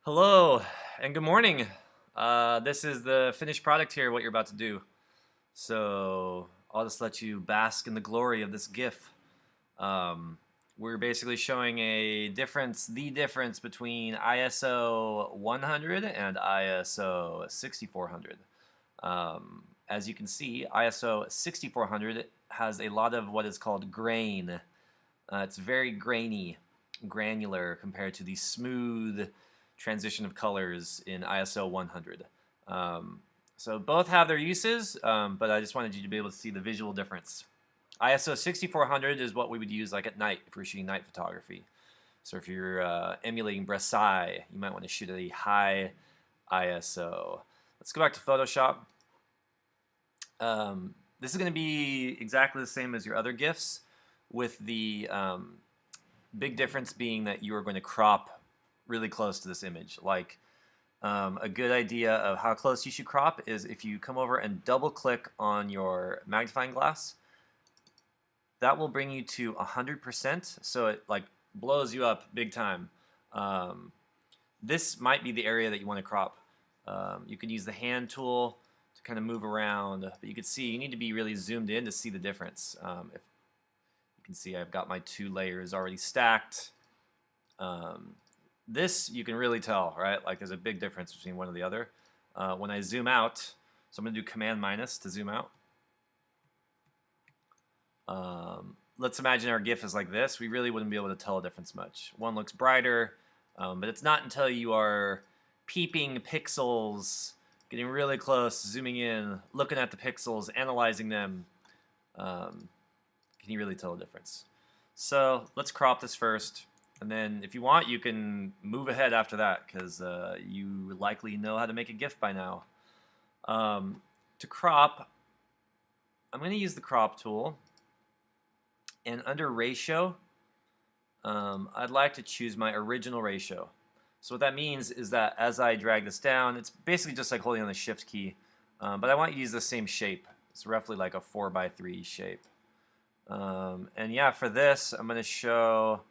Hello and good morning. This is the finished product here, what you're about to do. So I'll just let you bask in the glory of this GIF. We're basically showing the difference between ISO 100 and ISO 6400. As you can see, ISO 6400 has a lot of what is called grain. It's very granular compared to the smooth transition of colors in ISO 100. So both have their uses, but I just wanted you to be able to see the visual difference. ISO 6400 is what we would use like at night if we're shooting night photography. So if you're emulating Brassai, you might want to shoot at a high ISO. Let's go back to Photoshop. This is going to be exactly the same as your other GIFs, with the big difference being that you are going to crop really close to this image. Like a good idea of how close you should crop is if you come over and double click on your magnifying glass. That will bring you to 100%, so it like blows you up big time. This might be the area that you want to crop. You could use the hand tool to kind of move around, but you can see you need to be really zoomed in to see the difference. If you can see, I've got my two layers already stacked. This you can really tell, right? Like there's a big difference between one and the other. When I zoom out, so I'm going to do Command minus to zoom out. Let's imagine our GIF is like this. We really wouldn't be able to tell a difference much. One looks brighter, but it's not until you are peeping pixels, getting really close, zooming in, looking at the pixels, analyzing them, can you really tell a difference. So let's crop this first. And then if you want, you can move ahead after that because you likely know how to make a GIF by now. To crop, I'm going to use the crop tool. And under ratio, I'd like to choose my original ratio. So what that means is that as I drag this down, it's basically just like holding on the shift key. But I want you to use the same shape. It's roughly like a 4:3 shape. And yeah, for this, I'm going to show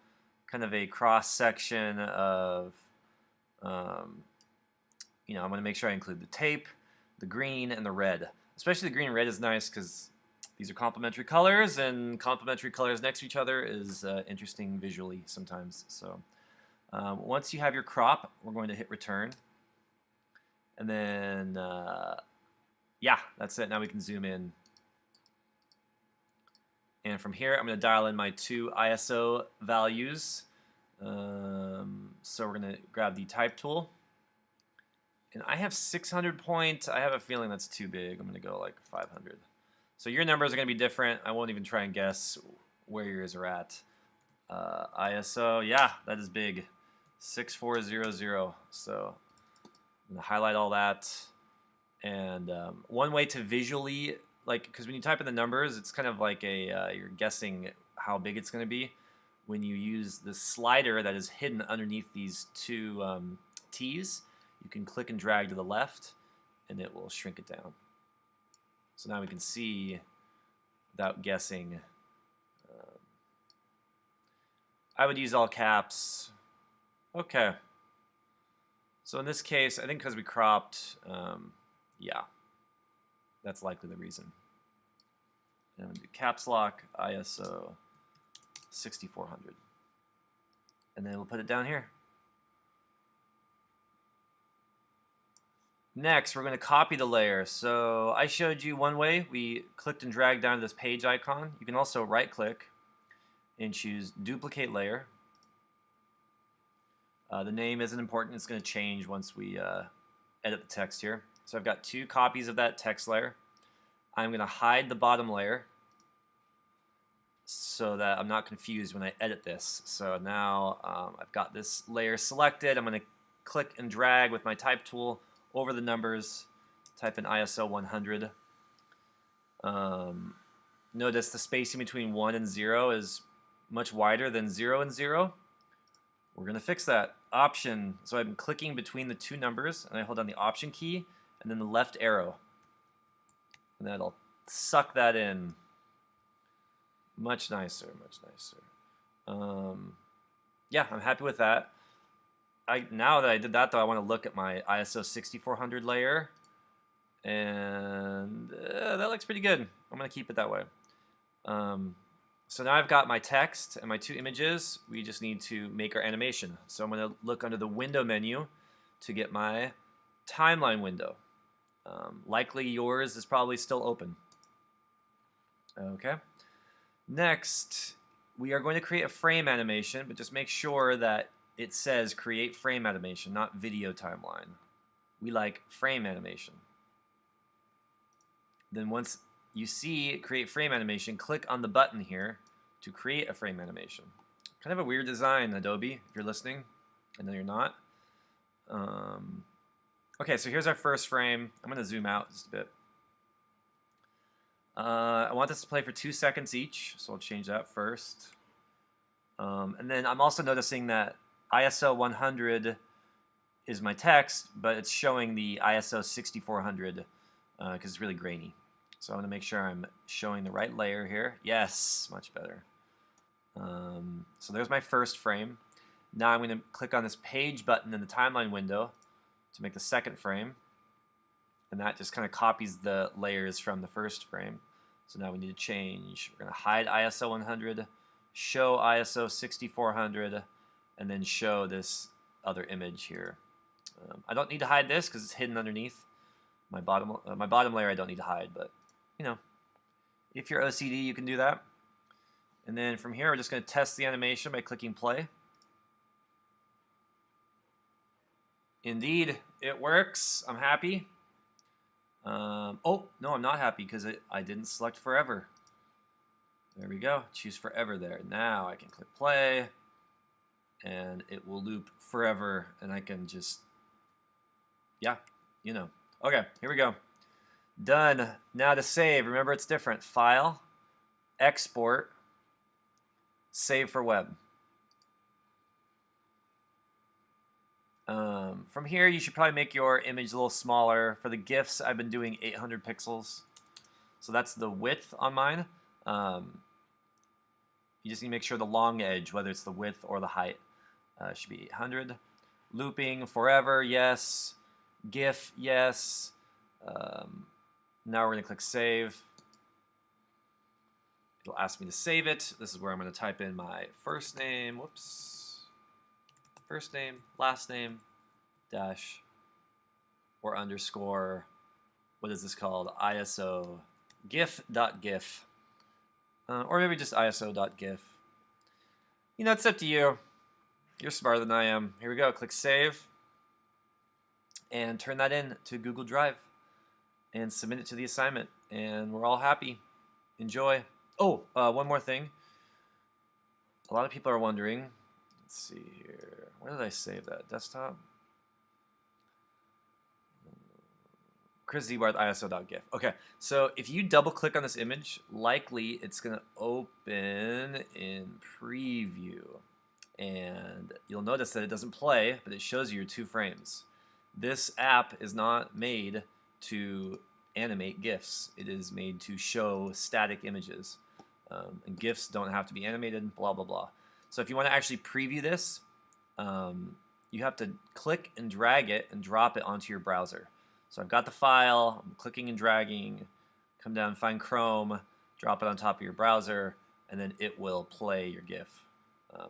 kind of a cross section of, I'm going to make sure I include the tape, the green, and the red. Especially the green and red is nice because these are complementary colors, and complementary colors next to each other is interesting visually sometimes. So once you have your crop, we're going to hit return. And then, yeah, that's it. Now we can zoom in. And from here, I'm going to dial in my two ISO values. So we're going to grab the type tool. And I have 600 point. I have a feeling that's too big. I'm going to go like 500. So your numbers are going to be different. I won't even try and guess where yours are at. ISO, yeah, that is big. 6400. So I'm going to highlight all that. And one way to visually, like, because when you type in the numbers, it's kind of like you're guessing how big it's going to be. When you use the slider that is hidden underneath these two T's, you can click and drag to the left, and it will shrink it down. So now we can see without guessing. I would use all caps. Okay. So in this case, I think because we cropped, yeah, that's likely the reason. And I'm going to do caps lock ISO 6400. And then we'll put it down here. Next, we're going to copy the layer. So I showed you one way. We clicked and dragged down to this page icon. You can also right-click and choose Duplicate Layer. The name isn't important. It's going to change once we edit the text here. So I've got two copies of that text layer. I'm going to hide the bottom layer so that I'm not confused when I edit this. So now I've got this layer selected. I'm going to click and drag with my type tool over the numbers, type in ISO 100. Notice the spacing between 1 and 0 is much wider than 0 and 0. We're going to fix that. Option, so I'm clicking between the two numbers, and I hold down the Option key, and then the left arrow. And that'll suck that in. Much nicer, much nicer. Yeah, I'm happy with that. now that I did that, though, I want to look at my ISO 6400 layer, and that looks pretty good. I'm going to keep it that way. So now I've got my text and my two images. We just need to make our animation. So I'm going to look under the window menu to get my timeline window. Likely yours is probably still open. Okay. Next, we are going to create a frame animation, but just make sure that it says create frame animation, not video timeline. We like frame animation. Then once you see create frame animation, click on the button here to create a frame animation. Kind of a weird design, Adobe, if you're listening. I know you're not. Okay, so here's our first frame. I'm going to zoom out just a bit. I want this to play for 2 seconds each, so I'll change that first. And then I'm also noticing that ISO 100 is my text, but it's showing the ISO 6400 because it's really grainy. So I'm going to make sure I'm showing the right layer here. Yes, much better. So there's my first frame. Now I'm going to click on this page button in the timeline window to make the second frame. And that just kind of copies the layers from the first frame. So now we need to change. We're going to hide ISO 100, show ISO 6400, and then show this other image here. I don't need to hide this because it's hidden underneath my bottom layer. I don't need to hide, but you know, if you're OCD, you can do that. And then from here, we're just going to test the animation by clicking play. Indeed, it works. I'm happy. Oh, no, I'm not happy because I didn't select forever. There we go. Choose forever there. Now I can click play, and it will loop forever, and I can just, yeah, you know. Okay, here we go. Done. Now to save. Remember, it's different. File, export, save for web. From here, you should probably make your image a little smaller. For the GIFs, I've been doing 800 pixels. So that's the width on mine. You just need to make sure the long edge, whether it's the width or the height, should be 800. Looping forever, yes. GIF, yes. Now we're going to click save. It'll ask me to save it. This is where I'm going to type in my first name. Whoops. First name, last name, dash, or underscore. What is this called? ISO GIF.GIF. Or maybe just ISO.GIF. You know, it's up to you. You're smarter than I am. Here we go. Click save. And turn that in to Google Drive. And submit it to the assignment. And we're all happy. Enjoy. Oh, one more thing. A lot of people are wondering. Let's see here. Where did I save that? Desktop? Chris Zbarth ISO.gif. Okay, so if you double click on this image, likely it's going to open in preview. And you'll notice that it doesn't play, but it shows you your 2 frames. This app is not made to animate GIFs. It is made to show static images. And GIFs don't have to be animated, blah, blah, blah. So if you want to actually preview this, you have to click and drag it and drop it onto your browser. So I've got the file, I'm clicking and dragging, come down, find Chrome, drop it on top of your browser, and then it will play your GIF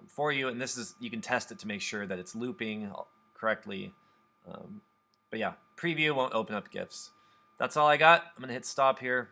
for you. And this is, you can test it to make sure that it's looping correctly. But yeah, preview won't open up GIFs. That's all I got. I'm going to hit stop here.